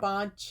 5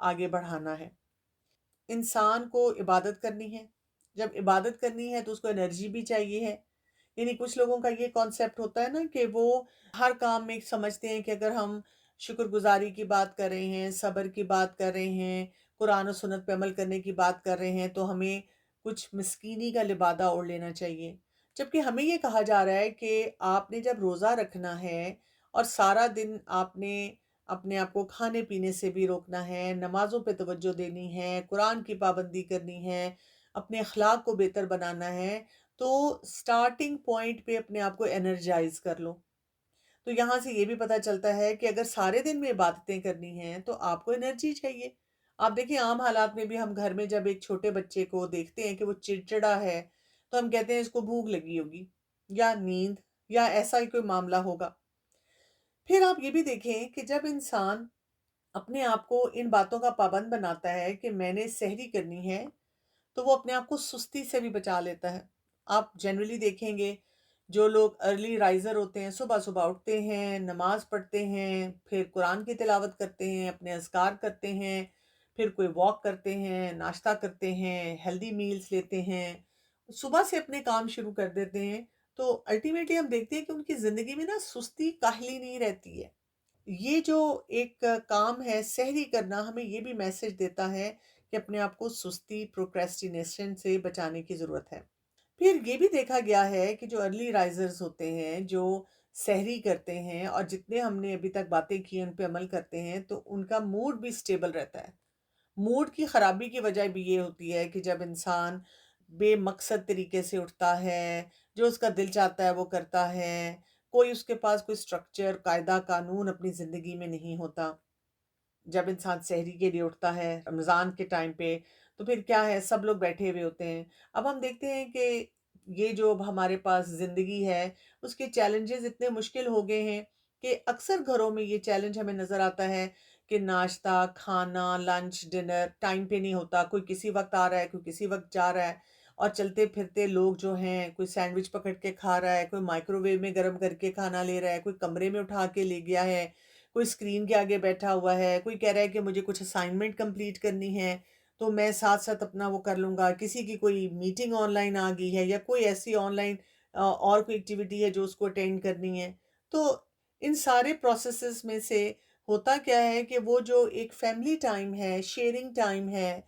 آگے بڑھانا ہے۔ انسان کو عبادت کرنی ہے، جب عبادت کرنی ہے تو اس کو انرجی بھی چاہیے ہے۔ یعنی کچھ لوگوں کا یہ کانسیپٹ ہوتا ہے نا کہ وہ ہر کام میں سمجھتے ہیں کہ اگر ہم شکر گزاری کی بات کر رہے ہیں، صبر کی بات کر رہے ہیں، قرآن و سنت پہ عمل کرنے کی بات کر رہے ہیں، تو ہمیں کچھ مسکینی کا لبادہ اوڑھ لینا چاہیے۔ جبکہ ہمیں یہ کہا جا رہا ہے کہ آپ نے جب روزہ رکھنا ہے اور سارا دن آپ نے اپنے آپ کو کھانے پینے سے بھی روکنا ہے، نمازوں پہ توجہ دینی ہے، قرآن کی پابندی کرنی ہے، اپنے اخلاق کو بہتر بنانا ہے، تو سٹارٹنگ پوائنٹ پہ اپنے آپ کو انرجائز کر لو۔ تو یہاں سے یہ بھی پتہ چلتا ہے کہ اگر سارے دن میں عبادتیں کرنی ہیں تو آپ کو انرجی چاہیے۔ آپ دیکھیں عام حالات میں بھی ہم گھر میں جب ایک چھوٹے بچے کو دیکھتے ہیں کہ وہ چڑچڑا ہے تو ہم کہتے ہیں اس کو بھوک لگی ہوگی یا نیند یا ایسا ہی کوئی معاملہ ہوگا۔ پھر آپ یہ بھی دیکھیں کہ جب انسان اپنے آپ کو ان باتوں کا پابند بناتا ہے کہ میں نے سحری کرنی ہے، تو وہ اپنے آپ کو سستی سے بھی بچا لیتا ہے۔ آپ جنرلی دیکھیں گے جو لوگ ارلی رائزر ہوتے ہیں، صبح صبح اٹھتے ہیں، نماز پڑھتے ہیں، پھر قرآن کی تلاوت کرتے ہیں، اپنے اذکار کرتے ہیں، پھر کوئی واک کرتے ہیں، ناشتہ کرتے ہیں، ہیلدی میلز لیتے ہیں، صبح سے اپنے کام شروع کر دیتے ہیں، تو الٹیمیٹلی ہم دیکھتے ہیں کہ ان کی زندگی میں نا سستی کاہلی نہیں رہتی ہے۔ یہ جو ایک کام ہے سحری کرنا، ہمیں یہ بھی میسج دیتا ہے کہ اپنے آپ کو سستی پروکریسٹینیشن سے بچانے کی ضرورت ہے۔ پھر یہ بھی دیکھا گیا ہے کہ جو ارلی رائزرز ہوتے ہیں، جو سحری کرتے ہیں اور جتنے ہم نے ابھی تک باتیں کی ان پہ عمل کرتے ہیں، تو ان کا موڈ بھی سٹیبل رہتا ہے۔ موڈ کی خرابی کی وجہ بھی یہ ہوتی ہے کہ جب انسان بے مقصد طریقے سے اٹھتا ہے، جو اس کا دل چاہتا ہے وہ کرتا ہے، کوئی اس کے پاس کوئی سٹرکچر، قاعدہ قانون اپنی زندگی میں نہیں ہوتا۔ جب انسان سحری کے لیے اٹھتا ہے رمضان کے ٹائم پہ، تو پھر کیا ہے، سب لوگ بیٹھے ہوئے ہوتے ہیں۔ اب ہم دیکھتے ہیں کہ یہ جو اب ہمارے پاس زندگی ہے اس کے چیلنجز اتنے مشکل ہو گئے ہیں کہ اکثر گھروں میں یہ چیلنج ہمیں نظر آتا ہے کہ ناشتہ، کھانا، لنچ، ڈنر ٹائم پہ نہیں ہوتا، کوئی کسی وقت آ رہا ہے، کوئی کسی وقت جا رہا ہے، اور چلتے پھرتے لوگ جو ہیں، کوئی سینڈوچ پکڑ کے کھا رہا ہے، کوئی مائکرو ویو میں گرم کر کے کھانا لے رہا ہے، کوئی کمرے میں اٹھا کے لے گیا ہے، کوئی اسکرین کے آگے بیٹھا ہوا ہے، کوئی کہہ رہا ہے کہ مجھے کچھ اسائنمنٹ کمپلیٹ کرنی ہے تو میں ساتھ ساتھ اپنا وہ کر لوں گا، کسی کی کوئی میٹنگ آن لائن آ گئی ہے یا کوئی ایسی آن لائن اور کوئی ایکٹیویٹی ہے جو اس کو اٹینڈ کرنی ہے۔ تو ان سارے پروسیسز میں سے ہوتا کیا ہے کہ وہ جو ایک فیملی ٹائم ہے، شیئرنگ ٹائم ہے،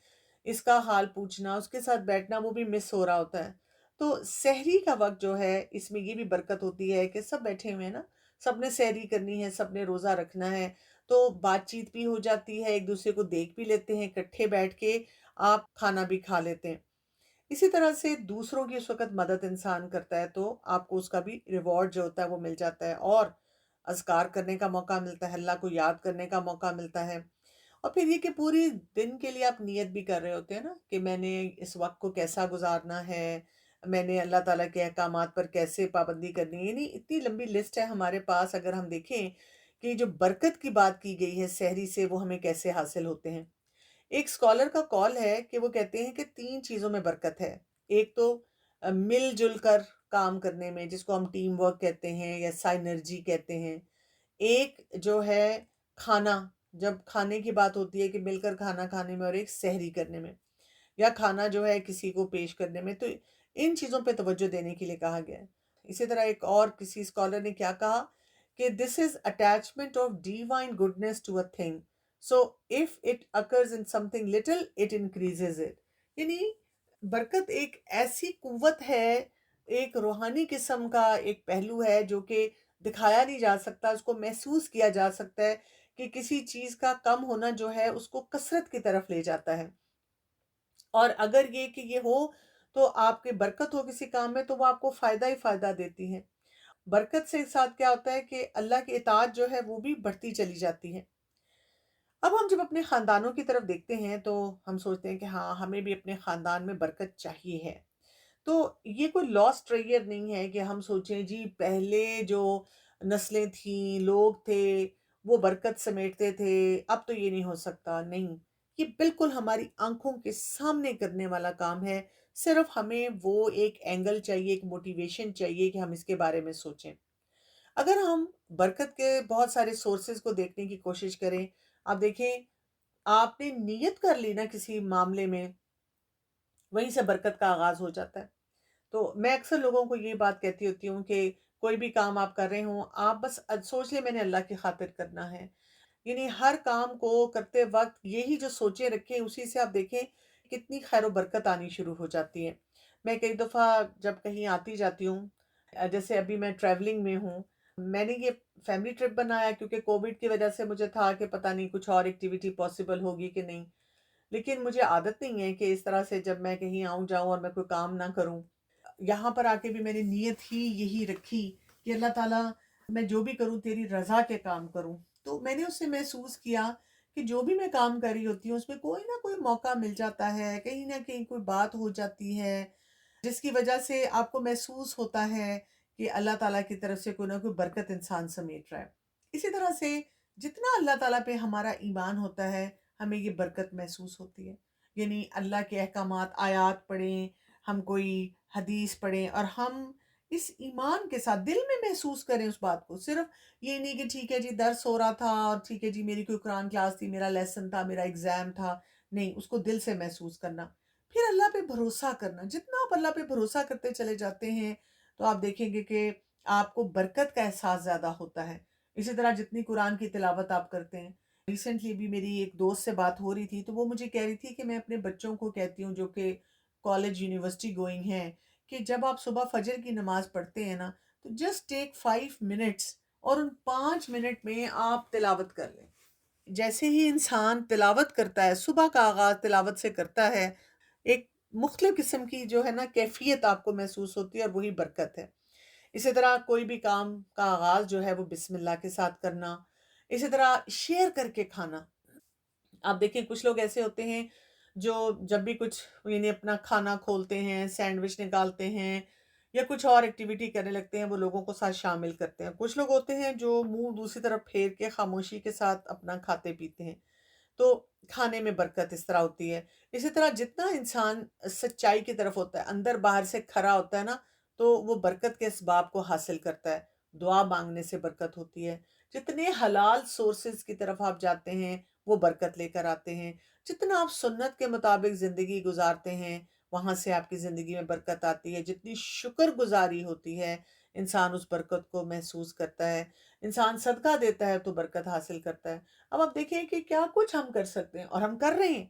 اس کا حال پوچھنا، اس کے ساتھ بیٹھنا، وہ بھی مس ہو رہا ہوتا ہے۔ تو سحری کا وقت جو ہے اس میں یہ بھی برکت ہوتی ہے کہ سب بیٹھے ہوئے ہیں نا، سب نے سحری کرنی ہے، سب نے روزہ رکھنا ہے، تو بات چیت بھی ہو جاتی ہے، ایک دوسرے کو دیکھ بھی لیتے ہیں، اکٹھے بیٹھ کے آپ کھانا بھی کھا لیتے ہیں۔ اسی طرح سے دوسروں کی اس وقت مدد انسان کرتا ہے تو آپ کو اس کا بھی ریوارڈ جو ہوتا ہے وہ مل جاتا ہے، اور اذکار کرنے کا موقع ملتا ہے، اللہ کو یاد کرنے کا موقع ملتا ہے، اور پھر یہ کہ پوری دن کے لیے آپ نیت بھی کر رہے ہوتے ہیں نا کہ میں نے اس وقت کو کیسا گزارنا ہے، میں نے اللہ تعالیٰ کے احکامات پر کیسے پابندی کرنی ہے۔ یعنی اتنی لمبی لسٹ ہے ہمارے پاس، اگر ہم دیکھیں کہ جو برکت کی بات کی گئی ہے سحری سے، وہ ہمیں کیسے حاصل ہوتے ہیں۔ ایک اسکالر کا کال ہے کہ وہ کہتے ہیں کہ 3 چیزوں میں برکت ہے۔ ایک تو مل جل کر کام کرنے میں، جس کو ہم ٹیم ورک کہتے ہیں یا سائنرجی کہتے ہیں۔ ایک جو ہے کھانا، جب کھانے کی بات ہوتی ہے کہ مل کر کھانا کھانے میں، اور ایک سحری کرنے میں، یا کھانا جو ہے کسی کو پیش کرنے میں، تو ان چیزوں پہ توجہ دینے کے لیے کہا گیا ہے۔ اسی طرح ایک اور کسی اسکالر نے کیا کہا کہ this is attachment of divine goodness to a thing, so if it occurs in something little it increases it۔ یعنی برکت ایک ایسی قوت ہے، ایک روحانی قسم کا ایک پہلو ہے جو کہ دکھایا نہیں جا سکتا، اس کو محسوس کیا جا سکتا ہے کہ کسی چیز کا کم ہونا جو ہے اس کو کثرت کی طرف لے جاتا ہے، اور اگر یہ کہ یہ ہو تو آپ کے برکت ہو کسی کام میں تو وہ آپ کو فائدہ ہی فائدہ دیتی ہے۔ برکت سے ساتھ کیا ہوتا ہے کہ اللہ کی اطاعت جو ہے وہ بھی بڑھتی چلی جاتی ہے۔ اب ہم جب اپنے خاندانوں کی طرف دیکھتے ہیں تو ہم سوچتے ہیں کہ ہاں ہمیں بھی اپنے خاندان میں برکت چاہیے ہے۔ تو یہ کوئی لاسٹ ٹریئر نہیں ہے کہ ہم سوچیں جی پہلے جو نسلیں تھیں، لوگ تھے، وہ برکت سمیٹتے تھے، اب تو یہ نہیں ہو سکتا۔ نہیں، یہ بالکل ہماری آنکھوں کے سامنے کرنے والا کام ہے، صرف ہمیں وہ ایک اینگل چاہیے، ایک موٹیویشن چاہیے کہ ہم اس کے بارے میں سوچیں۔ اگر ہم برکت کے بہت سارے سورسز کو دیکھنے کی کوشش کریں، آپ دیکھیں آپ نے نیت کر لی نا کسی معاملے میں، وہیں سے برکت کا آغاز ہو جاتا ہے۔ تو میں اکثر لوگوں کو یہ بات کہتی ہوتی ہوں کہ کوئی بھی کام آپ کر رہے ہوں، آپ بس سوچ لیں میں نے اللہ کی خاطر کرنا ہے۔ یعنی ہر کام کو کرتے وقت یہی جو سوچیں رکھیں، اسی سے آپ دیکھیں کتنی خیر و برکت آنی شروع ہو جاتی ہے۔ میں کئی دفعہ جب کہیں آتی جاتی ہوں، جیسے ابھی میں ٹریولنگ میں ہوں، میں نے یہ فیملی ٹرپ بنایا کیونکہ کووڈ کی وجہ سے مجھے تھا کہ پتہ نہیں کچھ اور ایکٹیویٹی پاسبل ہوگی کہ نہیں، لیکن مجھے عادت نہیں ہے کہ اس طرح سے جب میں کہیں آؤں جاؤں اور میں کوئی کام نہ کروں۔ یہاں پر آ کے بھی میں نے نیت ہی یہی رکھی کہ اللہ تعالیٰ میں جو بھی کروں تیری رضا کے کام کروں۔ تو میں نے اس سے محسوس کیا کہ جو بھی میں کام کر رہی ہوتی ہوں اس میں کوئی نہ کوئی موقع مل جاتا ہے، کہیں نہ کہیں کوئی بات ہو جاتی ہے جس کی وجہ سے آپ کو محسوس ہوتا ہے کہ اللہ تعالیٰ کی طرف سے کوئی نہ کوئی برکت انسان سمیٹ رہا ہے۔ اسی طرح سے جتنا اللہ تعالیٰ پہ ہمارا ایمان ہوتا ہے، ہمیں یہ برکت محسوس ہوتی ہے۔ یعنی اللہ کے احکامات، آیات پڑھیں، ہم کوئی حدیث پڑھیں اور ہم اس ایمان کے ساتھ دل میں محسوس کریں اس بات کو، صرف یہ نہیں کہ ٹھیک ہے جی درس ہو رہا تھا اور ٹھیک ہے جی میری کوئی قرآن کلاس تھی، میرا لیسن تھا، میرا ایگزام تھا، نہیں، اس کو دل سے محسوس کرنا۔ پھر اللہ پہ بھروسہ کرنا، جتنا آپ اللہ پہ بھروسہ کرتے چلے جاتے ہیں تو آپ دیکھیں گے کہ آپ کو برکت کا احساس زیادہ ہوتا ہے۔ اسی طرح جتنی قرآن کی تلاوت آپ کرتے ہیں، ریسنٹلی بھی میری ایک دوست سے بات ہو رہی تھی تو وہ مجھے کہہ رہی تھی کہ میں اپنے بچوں کو کہتی ہوں جو کہ کالج یونیورسٹی گوئنگ ہیں کہ جب آپ صبح فجر کی نماز پڑھتے ہیں نا تو جسٹ ٹیک 5 منٹس اور ان 5 منٹ میں آپ تلاوت کر لیں۔ جیسے ہی انسان تلاوت کرتا ہے، صبح کا آغاز تلاوت سے کرتا ہے، ایک مختلف قسم کی جو ہے نا کیفیت آپ کو محسوس ہوتی ہے اور وہی برکت ہے۔ اسی طرح کوئی بھی کام کا آغاز جو ہے وہ بسم اللہ کے ساتھ کرنا، اسی طرح شیئر کر کے کھانا۔ آپ دیکھیں کچھ لوگ ایسے ہوتے ہیں جو جب بھی کچھ یعنی اپنا کھانا کھولتے ہیں، سینڈوچ نکالتے ہیں یا کچھ اور ایکٹیویٹی کرنے لگتے ہیں، وہ لوگوں کو ساتھ شامل کرتے ہیں۔ کچھ لوگ ہوتے ہیں جو منہ دوسری طرف پھیر کے خاموشی کے ساتھ اپنا کھاتے پیتے ہیں۔ تو کھانے میں برکت اس طرح ہوتی ہے۔ اسی طرح جتنا انسان سچائی کی طرف ہوتا ہے، اندر باہر سے کھرا ہوتا ہے نا، تو وہ برکت کے اسباب کو حاصل کرتا ہے۔ دعا مانگنے سے برکت ہوتی ہے۔ جتنے حلال سورسز کی طرف آپ جاتے ہیں وہ برکت لے کر آتے ہیں۔ جتنا آپ سنت کے مطابق زندگی گزارتے ہیں وہاں سے آپ کی زندگی میں برکت آتی ہے۔ جتنی شکر گزاری ہوتی ہے انسان اس برکت کو محسوس کرتا ہے۔ انسان صدقہ دیتا ہے تو برکت حاصل کرتا ہے۔ اب آپ دیکھیں کہ کیا کچھ ہم کر سکتے ہیں اور ہم کر رہے ہیں۔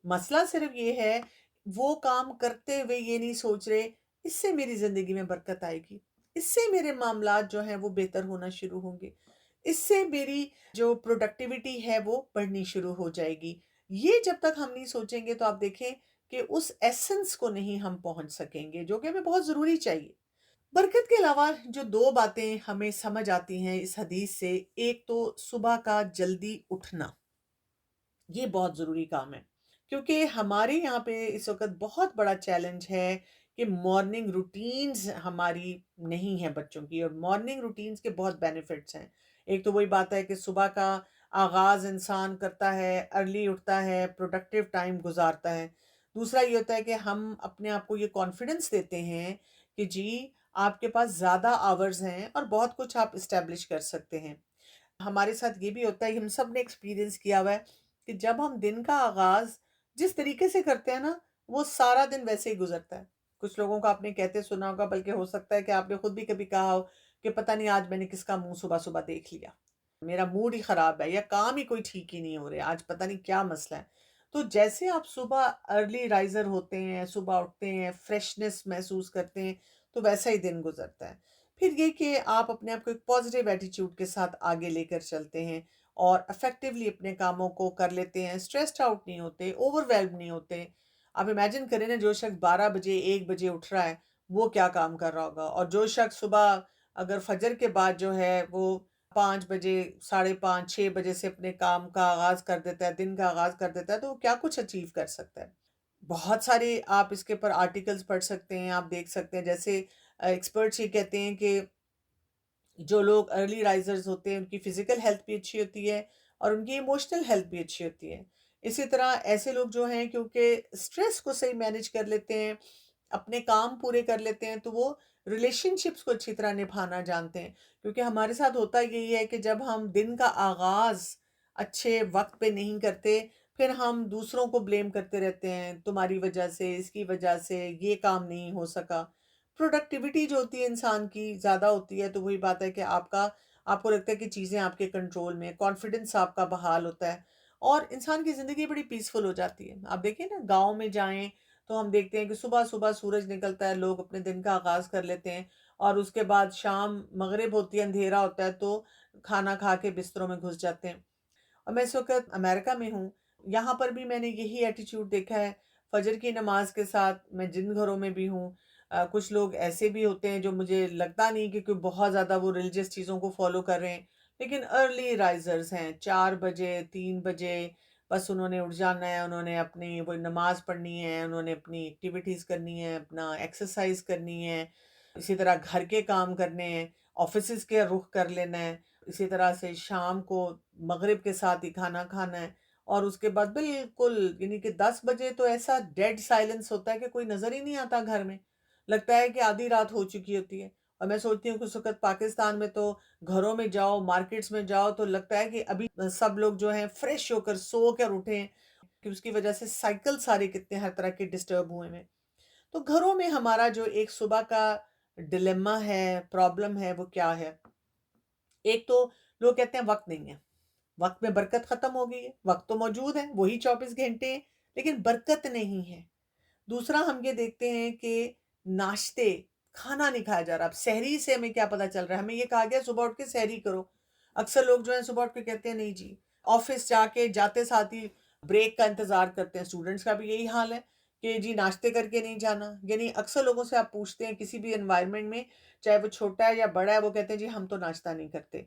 مسئلہ صرف یہ ہے وہ کام کرتے ہوئے یہ نہیں سوچ رہے اس سے میری زندگی میں برکت آئے گی، اس سے میرے معاملات جو ہیں وہ بہتر ہونا شروع ہوں گے، اس سے میری جو پروڈکٹیوٹی ہے وہ بڑھنی شروع ہو جائے گی۔ یہ جب تک ہم نہیں سوچیں گے تو آپ دیکھیں کہ اس ایسنس کو نہیں ہم پہنچ سکیں گے جو کہ ہمیں بہت ضروری چاہیے۔ برکت کے علاوہ جو دو باتیں ہمیں سمجھ آتی ہیں اس حدیث سے، ایک تو صبح کا جلدی اٹھنا، یہ بہت ضروری کام ہے کیونکہ ہمارے یہاں پہ اس وقت بہت بڑا چیلنج ہے کہ مارننگ روٹینز ہماری نہیں ہے بچوں کی، اور مارننگ روٹینز کے بہت بینیفٹس ہیں۔ ایک تو وہی بات ہے کہ صبح کا آغاز انسان کرتا ہے، ارلی اٹھتا ہے، پروڈکٹیو ٹائم گزارتا ہے۔ دوسرا یہ ہوتا ہے کہ ہم اپنے آپ کو یہ کانفیڈنس دیتے ہیں کہ جی آپ کے پاس زیادہ آورز ہیں اور بہت کچھ آپ اسٹیبلش کر سکتے ہیں۔ ہمارے ساتھ یہ بھی ہوتا ہے، ہم سب نے ایکسپیرینس کیا ہوا ہے کہ جب ہم دن کا آغاز جس طریقے سے کرتے ہیں نا وہ سارا دن ویسے ہی گزرتا ہے۔ کچھ لوگوں کو آپ نے کہتے سنا ہوگا، بلکہ ہو سکتا ہے کہ آپ نے خود بھی کبھی کہا ہو کہ پتہ نہیں آج میں نے کس کا منہ صبح صبح دیکھ لیا، میرا موڈ ہی خراب ہے یا کام ہی کوئی ٹھیک ہی نہیں ہو رہے، آج پتہ نہیں کیا مسئلہ ہے۔ تو جیسے آپ صبح ارلی رائزر ہوتے ہیں، صبح اٹھتے ہیں، فریشنس محسوس کرتے ہیں، تو ویسا ہی دن گزرتا ہے۔ پھر یہ کہ آپ اپنے آپ کو ایک پازیٹیو ایٹیٹیوڈ کے ساتھ آگے لے کر چلتے ہیں اور افیکٹولی اپنے کاموں کو کر لیتے ہیں، اسٹریسڈ آؤٹ نہیں ہوتے، اوور ویلم نہیں ہوتے۔ آپ امیجن کریں نا جو شخص 12 بجے 1 بجے اٹھ رہا ہے وہ کیا کام کر رہا ہوگا، اور جو شخص صبح اگر فجر کے بعد جو ہے وہ 5 بجے، 5:30، 6 بجے سے اپنے کام کا آغاز کر دیتا ہے، دن کا آغاز کر دیتا ہے، تو وہ کیا کچھ اچیو کر سکتا ہے۔ بہت سارے آپ اس کے اوپر آرٹیکلز پڑھ سکتے ہیں، آپ دیکھ سکتے ہیں، جیسے ایکسپرٹس یہ کہتے ہیں کہ جو لوگ ارلی رائزرز ہوتے ہیں ان کی فزیکل ہیلتھ بھی اچھی ہوتی ہے اور ان کی ایموشنل ہیلتھ بھی اچھی ہوتی ہے۔ اسی طرح ایسے لوگ جو ہیں کیونکہ سٹریس کو صحیح مینیج کر لیتے ہیں، اپنے کام پورے کر لیتے ہیں، تو وہ ریلیشن شپس کو اچھی طرح نبھانا جانتے ہیں۔ کیونکہ ہمارے ساتھ ہوتا یہی ہے کہ جب ہم دن کا آغاز اچھے وقت پہ نہیں کرتے پھر ہم دوسروں کو بلیم کرتے رہتے ہیں، تمہاری وجہ سے، اس کی وجہ سے یہ کام نہیں ہو سکا۔ پروڈکٹیوٹی جو ہوتی ہے انسان کی زیادہ ہوتی ہے، تو وہی بات ہے کہ آپ کو لگتا ہے کہ چیزیں آپ کے کنٹرول میں، کانفیڈنس آپ کا بحال ہوتا ہے اور انسان کی زندگی بڑی پیسفل ہو جاتی ہے۔ آپ دیکھیں نا، گاؤں میں جائیں تو ہم دیکھتے ہیں کہ صبح صبح سورج نکلتا ہے، لوگ اپنے دن کا آغاز کر لیتے ہیں اور اس کے بعد شام مغرب ہوتی ہے، اندھیرا ہوتا ہے تو کھانا کھا کے بستروں میں گھس جاتے ہیں۔ اور میں اس وقت امریکہ میں ہوں، یہاں پر بھی میں نے یہی ایٹیچیوڈ دیکھا ہے۔ فجر کی نماز کے ساتھ میں جن گھروں میں بھی ہوں، کچھ لوگ ایسے بھی ہوتے ہیں جو مجھے لگتا نہیں کہ کوئی بہت زیادہ وہ ریلیجس چیزوں کو فالو کر رہے ہیں، لیکن ارلی رائزرز ہیں، 4 بجے 3 بجے بس انہوں نے اٹھ جانا ہے، انہوں نے اپنی وہ نماز پڑھنی ہے، انہوں نے اپنی ایکٹیویٹیز کرنی ہے، اپنا ایکسرسائز کرنی ہے، اسی طرح گھر کے کام کرنے ہیں، آفیسز کے رخ کر لینا ہے، اسی طرح سے شام کو مغرب کے ساتھ ہی کھانا کھانا ہے، اور اس کے بعد بالکل یعنی کہ 10 بجے تو ایسا ڈیڈ سائلنس ہوتا ہے کہ کوئی نظر ہی نہیں آتا گھر میں، لگتا ہے کہ آدھی رات ہو چکی ہوتی ہے۔ اور میں سوچتی ہوں کہ اس وقت پاکستان میں تو گھروں میں جاؤ، مارکیٹس میں جاؤ تو لگتا ہے کہ ابھی سب لوگ جو ہیں فریش ہو کر سو کر اٹھے ہیں، کہ اس کی وجہ سے سائیکل سارے کتنے ہر طرح کے ڈسٹرب ہوئے ہیں۔ تو گھروں میں ہمارا جو ایک صبح کا ڈیلیما ہے، پرابلم ہے، وہ کیا ہے؟ ایک تو لوگ کہتے ہیں وقت نہیں ہے، وقت میں برکت ختم ہو گئی ہے۔ وقت تو موجود ہے، وہی 24 گھنٹے ہیں، لیکن برکت نہیں ہے۔ دوسرا ہم یہ دیکھتے ہیں کہ ناشتے، کھانا نہیں کھایا جا رہا۔ اب سحری سے ہمیں کیا پتا چل رہا ہے؟ ہمیں یہ کہا گیا صبح اٹھ کے سحری کرو۔ اکثر لوگ جو ہیں صبح اٹھ کے کہتے ہیں نہیں جی، آفس جا کے جاتے ساتھ ہی بریک کا انتظار کرتے ہیں۔ اسٹوڈنٹس کا بھی یہی حال ہے کہ جی ناشتے کر کے نہیں جانا، یعنی اکثر لوگوں سے آپ پوچھتے ہیں کسی بھی انوائرمنٹ میں، چاہے وہ چھوٹا ہے یا بڑا ہے، وہ کہتے ہیں جی ہم تو ناشتہ نہیں کرتے۔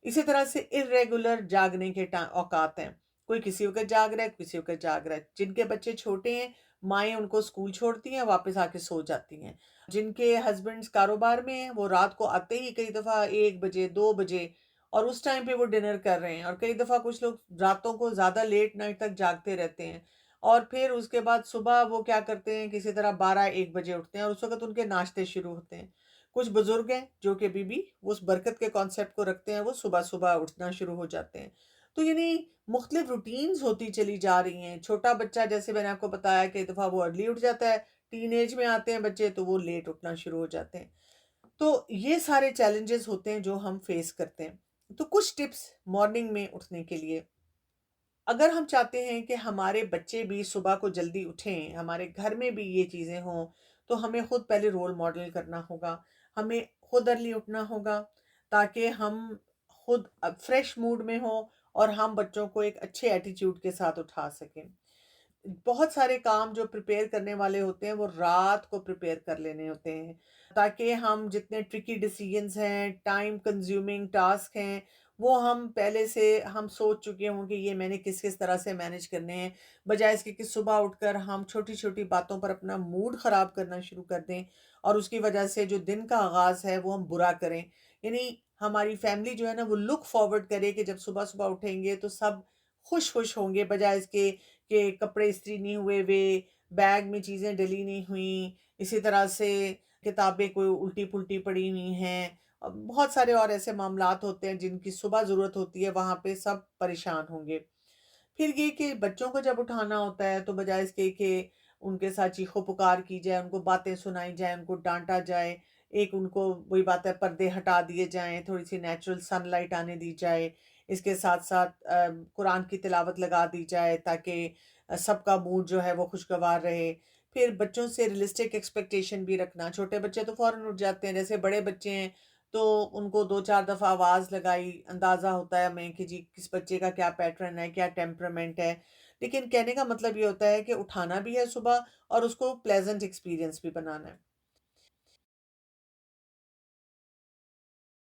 اسی طرح سے ارریگولر جاگنے کے اوقات ہیں، کوئی کسی وقت جاگ رہا ہے، کسی وقت جاگ رہا ہے۔ جن کے بچے چھوٹے ہیں، مائیں ان کو اسکول چھوڑتی ہیں، واپس آ کے سو جاتی ہیں۔ جن کے ہسبینڈز کاروبار میں ہیں، وہ رات کو آتے ہی کئی دفعہ 1 بجے 2 بجے، اور اس ٹائم پہ وہ ڈنر کر رہے ہیں، اور کئی دفعہ کچھ لوگ راتوں کو زیادہ لیٹ نائٹ تک جاگتے رہتے ہیں، اور پھر اس کے بعد صبح وہ کیا کرتے ہیں، کسی طرح 12 1 بجے اٹھتے ہیں، اور اس وقت ان کے ناشتے شروع ہوتے ہیں۔ کچھ بزرگ ہیں جو کہ بھی اس برکت کے کانسیپٹ کو رکھتے ہیں، وہ صبح صبح اٹھنا شروع ہو جاتے ہیں۔ تو یعنی مختلف روٹینز ہوتی چلی جا رہی ہیں۔ چھوٹا بچہ جیسے میں نے آپ کو بتایا کہ ایک دفعہ وہ ارلی اٹھ جاتا ہے، ٹین ایج میں آتے ہیں بچے تو وہ لیٹ اٹھنا شروع ہو جاتے ہیں۔ تو یہ سارے چیلنجز ہوتے ہیں جو ہم فیس کرتے ہیں۔ تو کچھ ٹپس مارننگ میں اٹھنے کے لیے، اگر ہم چاہتے ہیں کہ ہمارے بچے بھی صبح کو جلدی اٹھیں، ہمارے گھر میں بھی یہ چیزیں ہوں، تو ہمیں خود پہلے رول ماڈل کرنا ہوگا، ہمیں خود ارلی اٹھنا ہوگا تاکہ ہم خود فریش موڈ میں ہوں اور ہم بچوں کو ایک اچھے ایٹیچیوڈ کے ساتھ اٹھا سکیں۔ بہت سارے کام جو پریپیئر کرنے والے ہوتے ہیں وہ رات کو پریپیئر کر لینے ہوتے ہیں، تاکہ ہم جتنے ٹرکی ڈیسیجنز ہیں، ٹائم کنزیومنگ ٹاسک ہیں، وہ ہم پہلے سے ہم سوچ چکے ہوں کہ یہ میں نے کس کس طرح سے مینج کرنے ہیں، بجائے اس کے کہ صبح اٹھ کر ہم چھوٹی چھوٹی باتوں پر اپنا موڈ خراب کرنا شروع کر دیں اور اس کی وجہ سے جو دن کا آغاز ہے وہ ہم برا کریں۔ یعنی ہماری فیملی جو ہے نا وہ لک فارورڈ کرے کہ جب صبح صبح اٹھیں گے تو سب خوش خوش ہوں گے، بجائے اس کے کہ کپڑے استری نہیں ہوئے ہوئے، بیگ میں چیزیں ڈلی نہیں ہوئیں، اسی طرح سے کتابیں کوئی الٹی پلٹی پڑی ہوئی ہیں، اور بہت سارے اور ایسے معاملات ہوتے ہیں جن کی صبح ضرورت ہوتی ہے، وہاں پہ سب پریشان ہوں گے۔ پھر یہ کہ بچوں کو جب اٹھانا ہوتا ہے تو بجائے اس کے کہ ان کے ساتھ چیخو پکار کی جائے، ان کو باتیں سنائی جائیں، ان کو ڈانٹا جائے، ایک ان کو وہی بات ہے پردے ہٹا دیے جائیں، تھوڑی سی نیچرل سن لائٹ آنے دی جائے، اس کے ساتھ ساتھ قرآن کی تلاوت لگا دی جائے تاکہ سب کا موڈ جو ہے وہ خوشگوار رہے۔ پھر بچوں سے ریئلسٹک ایکسپیکٹیشن بھی رکھنا، چھوٹے بچے تو فوراً اٹھ جاتے ہیں، جیسے بڑے بچے ہیں تو ان کو 2 4 دفعہ آواز لگائی، اندازہ ہوتا ہے ہمیں کہ جی کس بچے کا کیا پیٹرن ہے، کیا ٹیمپرامنٹ ہے، لیکن کہنے کا مطلب یہ ہوتا ہے کہ اٹھانا بھی ہے صبح اور اس کو پلیزنٹ ایکسپیرینس بھی بنانا ہے۔